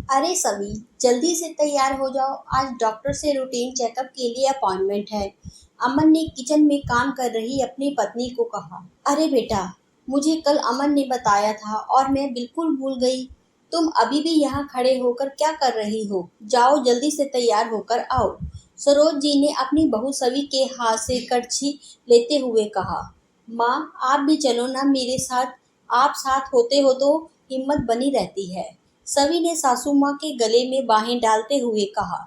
अरे सभी, जल्दी से तैयार हो जाओ, आज डॉक्टर से रूटीन चेकअप के लिए अपॉइंटमेंट है। अमन ने किचन में काम कर रही अपनी पत्नी को कहा। अरे बेटा, मुझे कल अमन ने बताया था और मैं बिल्कुल भूल गई। तुम अभी भी यहाँ खड़े होकर क्या कर रही हो? जाओ जल्दी से तैयार होकर आओ। सरोज जी ने अपनी बहू सवी के हाथ से करछी लेते हुए कहा। माँ, आप भी चलो ना मेरे साथ। आप साथ होते हो तो हिम्मत बनी रहती है। सवी ने सासू माँ के गले में बाहें डालते हुए कहा।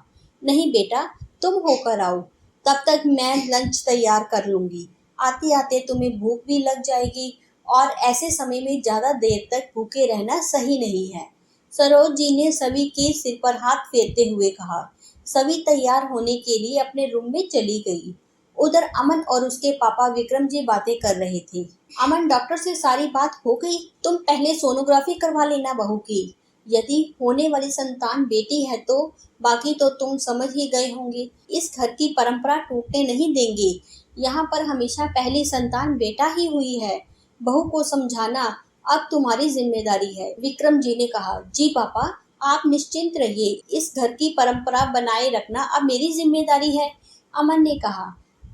नहीं बेटा, तुम होकर आओ, तब तक मैं लंच तैयार कर लूंगी। आते आते तुम्हें भूख भी लग जाएगी और ऐसे समय में ज्यादा देर तक भूखे रहना सही नहीं है। सरोज जी ने सवी के सिर पर हाथ फेरते हुए कहा। सवी तैयार होने के लिए अपने रूम में चली गई। उधर अमन और उसके पापा विक्रम जी बातें कर रहे थे। अमन, डॉक्टर से सारी बात हो गई? तुम पहले सोनोग्राफी करवा लेना बहू की। यदि होने वाली संतान बेटी है तो बाकी तो तुम समझ ही गए होंगे। इस घर की परंपरा टूटने नहीं देंगे। यहाँ पर हमेशा पहली संतान बेटा ही हुई है। बहू को समझाना अब तुम्हारी जिम्मेदारी है, विक्रम जी ने कहा। जी पापा, आप निश्चिंत रहिए, इस घर की परंपरा बनाए रखना अब मेरी जिम्मेदारी है, अमन ने कहा।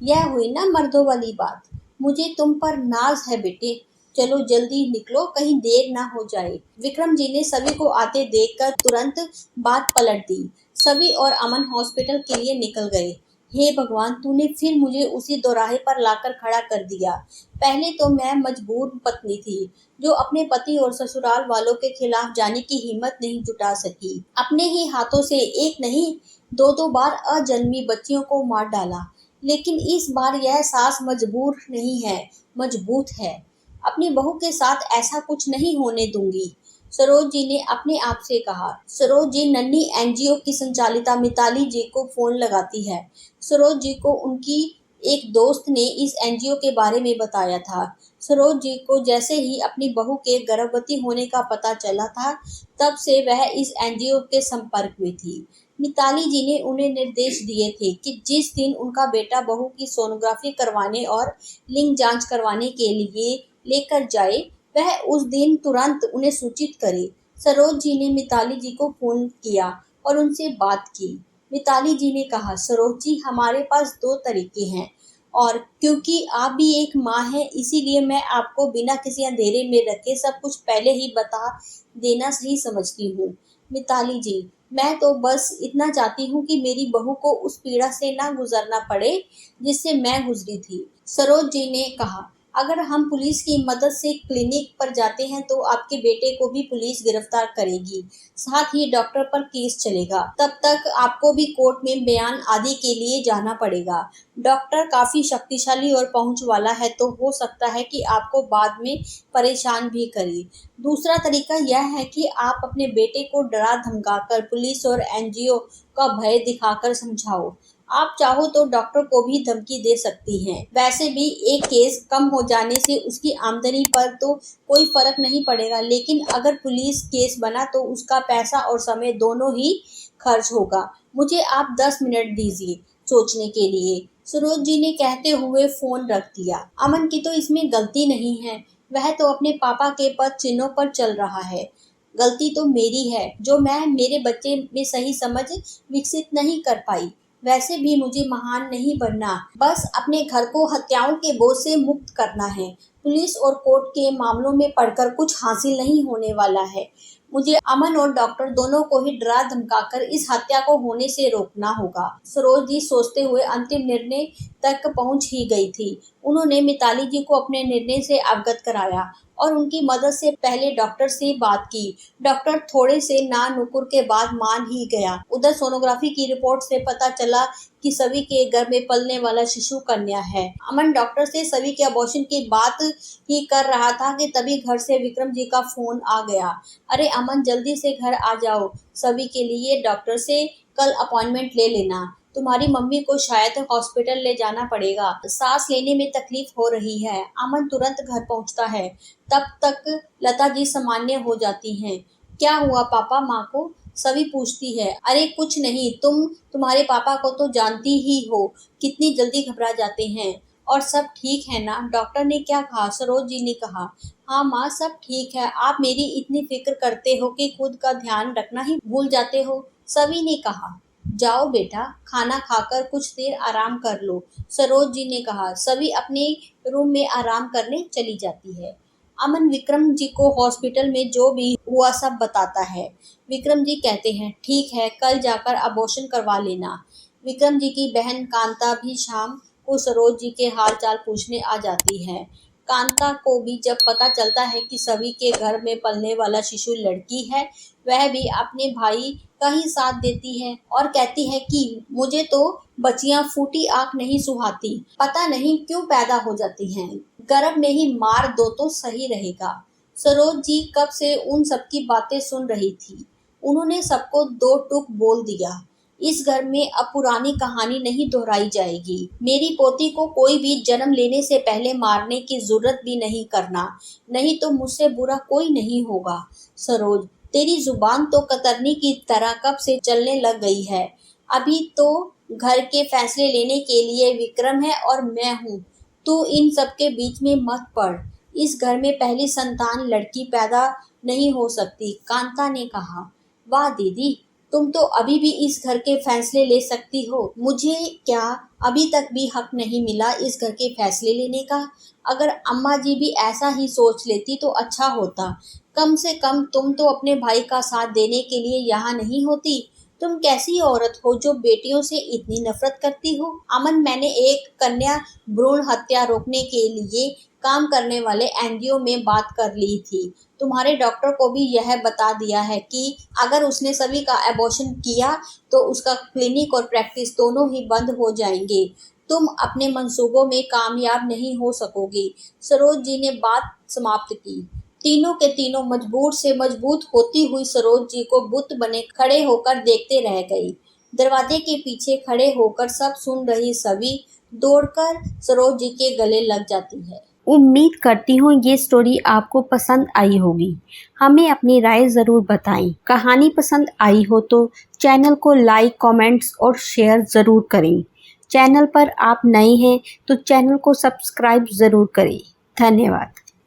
यह हुई ना मर्दों वाली बात। मुझे तुम पर नाज है बेटे। चलो जल्दी निकलो, कहीं देर ना हो जाए। विक्रम जी ने सभी को आते देखकर तुरंत बात पलट दी। सभी और अमन हॉस्पिटल के लिए निकल गए। हे भगवान, तूने फिर मुझे उसी दोराहे पर लाकर खड़ा कर दिया। पहले तो मैं मजबूर पत्नी थी जो अपने पति और ससुराल वालों के खिलाफ जाने की हिम्मत नहीं जुटा सकी। अपने ही हाथों से एक नहीं, दो दो बार अजन्मी बच्चियों को मार डाला। लेकिन इस बार यह सास मजबूर नहीं है, मजबूत है। अपनी बहू के साथ ऐसा कुछ नहीं होने दूंगी, सरोज जी ने अपने आप से कहा। सरोज जी नन्ही एनजीओ की संचालिका मिताली जी को फोन लगाती है। सरोज जी को उनकी एक दोस्त ने इस एनजीओ के बारे में बताया था। सरोज जी को जैसे ही अपनी बहू के गर्भवती होने का पता चला था, तब से वह इस एनजीओ के संपर्क में थी। मिताली जी ने उन्हें निर्देश दिए थे कि जिस दिन उनका बेटा बहू की सोनोग्राफी करवाने और लिंग जांच करवाने के लिए लेकर जाए, वह उस दिन तुरंत उन्हें सूचित करे। सरोज जी ने मिताली जी को फोन किया और उनसे बात की। मिताली जी ने कहा, सरोज जी, हमारे पास दो तरीके हैं और क्योंकि आप भी एक माँ हैं, इसीलिए मैं आपको बिना किसी अंधेरे में रखे सब कुछ पहले ही बता देना सही समझती हूँ। मिताली जी, मैं तो बस इतना चाहती हूँ कि मेरी बहू को उस पीड़ा से ना गुजरना पड़े जिससे मैं गुजरी थी। सरोज जी ने कहा, अगर हम पुलिस की मदद से क्लिनिक पर जाते हैं तो आपके बेटे को भी पुलिस गिरफ्तार करेगी, साथ ही डॉक्टर पर केस चलेगा। तब तक आपको भी कोर्ट में बयान आदि के लिए जाना पड़ेगा। डॉक्टर काफी शक्तिशाली और पहुंच वाला है, तो हो सकता है कि आपको बाद में परेशान भी करे। दूसरा तरीका यह है कि आप अपने बेटे को डरा धमकाकर पुलिस और एनजीओ का भय दिखाकर समझाओ। आप चाहो तो डॉक्टर को भी धमकी दे सकती हैं। वैसे भी एक केस कम हो जाने से उसकी आमदनी पर तो कोई फर्क नहीं पड़ेगा, लेकिन अगर पुलिस केस बना तो उसका पैसा और समय दोनों ही खर्च होगा। मुझे आप 10 मिनट दीजिए सोचने के लिए, सरोज जी ने कहते हुए फोन रख दिया। अमन की तो इसमें गलती नहीं है, वह तो अपने पापा के पद चिन्हों पर चल रहा है। गलती तो मेरी है जो मैं मेरे बच्चे में सही समझ विकसित नहीं कर पाई। वैसे भी मुझे महान नहीं बनना, बस अपने घर को हत्याओं के बोझ से मुक्त करना है। पुलिस और कोर्ट के मामलों में पढ़कर कुछ हासिल नहीं होने वाला है। मुझे अमन और डॉक्टर दोनों को ही डरा धमकाकर इस हत्या को होने से रोकना होगा। सरोज जी सोचते हुए अंतिम निर्णय तक पहुंच ही गई थी। उन्होंने मिताली जी को अपने निर्णय से अवगत कराया और उनकी मदद से पहले डॉक्टर से बात की। डॉक्टर थोड़े से ना नुकुर के बाद मान ही गया। उधर सोनोग्राफी की रिपोर्ट से पता चला कि सभी के गर्भ में पलने वाला शिशु कन्या है। अमन डॉक्टर से सभी के अबॉर्शन की बात ही कर रहा था कि तभी घर से विक्रम जी का फोन आ गया। अरे अमन, जल्दी से घर आ जाओ, सभी के लिए डॉक्टर से कल अपॉइंटमेंट ले लेना। तुम्हारी मम्मी को शायद हॉस्पिटल ले जाना पड़ेगा, सांस लेने में तकलीफ हो रही है। अमन तुरंत घर पहुंचता है। तब तक लता जी सामान्य हो जाती हैं। क्या हुआ पापा, माँ को सभी पूछती है। अरे कुछ नहीं, तुम्हारे पापा को तो जानती ही हो, कितनी जल्दी घबरा जाते हैं। और सब ठीक है ना? डॉक्टर ने क्या कहा? सरोज जी ने कहा। हाँ माँ, सब ठीक है। आप मेरी इतनी फिक्र करते हो कि खुद का ध्यान रखना ही भूल जाते हो, सभी ने कहा। जाओ बेटा, खाना खाकर कुछ देर आराम कर लो, सरोज जी ने कहा। सभी अपने रूम में आराम करने चली जाती है। अमन विक्रम जी को हॉस्पिटल में जो भी हुआ सब बताता है। विक्रम जी कहते हैं, ठीक है, कल जाकर अबॉर्शन करवा लेना। विक्रम जी की बहन कांता भी शाम को सरोज जी के हाल चाल पूछने आ जाती है। कांता को भी जब पता चलता है कि सभी के घर में पलने वाला शिशु लड़की है, वह भी अपने भाई का ही साथ देती है और कहती है कि मुझे तो बच्चियां फूटी आंख नहीं सुहाती, पता नहीं क्यों पैदा हो जाती हैं, गर्भ में ही मार दो तो सही रहेगा। सरोज जी कब से उन सबकी बातें सुन रही थी। उन्होंने सबको दो टूक बोल दिया, इस घर में अब पुरानी कहानी नहीं दोहराई जाएगी। मेरी पोती को कोई भी जन्म लेने से पहले मारने की जरूरत भी नहीं करना, नहीं तो मुझसे बुरा कोई नहीं होगा। सरोज, तेरी जुबान तो कतरनी की तरह कब से चलने लग गई है। अभी तो घर के फैसले लेने के लिए विक्रम है और मैं हूँ। तू इन सब के बीच में मत पड़। इस घर में पहली संतान लड़की पैदा नहीं हो सकती, कांता ने कहा। वाह दीदी, तुम तो अभी भी इस घर के फैसले ले सकती हो। मुझे क्या अभी तक भी हक नहीं मिला इस घर के फैसले लेने का? अगर अम्मा जी भी ऐसा ही सोच लेती तो अच्छा होता। कम से कम तुम तो अपने भाई का साथ देने के लिए यहाँ नहीं होती। तुम कैसी औरत हो जो बेटियों से इतनी नफरत करती हो? अमन, मैंने एक कन्या भ्रूण हत्या रोकने के लिए काम करने वाले एनजीओ में बात कर ली थी। तुम्हारे डॉक्टर को भी यह बता दिया है कि अगर उसने सभी का एबॉर्शन किया तो उसका क्लिनिक और प्रैक्टिस दोनों ही बंद हो जाएंगे। तुम अपने मंसूबों में कामयाब नहीं हो सकोगी। सरोज जी ने बात समाप्त की। तीनों के तीनों मजबूर से मजबूत होती हुई सरोज जी को बुत बने खड़े होकर देखते रह गई। दरवाजे के पीछे खड़े होकर सब सुन रही सभी दौड़कर सरोज जी के गले लग जाती है। उम्मीद करती हूँ ये स्टोरी आपको पसंद आई होगी। हमें अपनी राय ज़रूर बताएं। कहानी पसंद आई हो तो चैनल को लाइक, कमेंट्स और शेयर ज़रूर करें। चैनल पर आप नए हैं तो चैनल को सब्सक्राइब ज़रूर करें। धन्यवाद।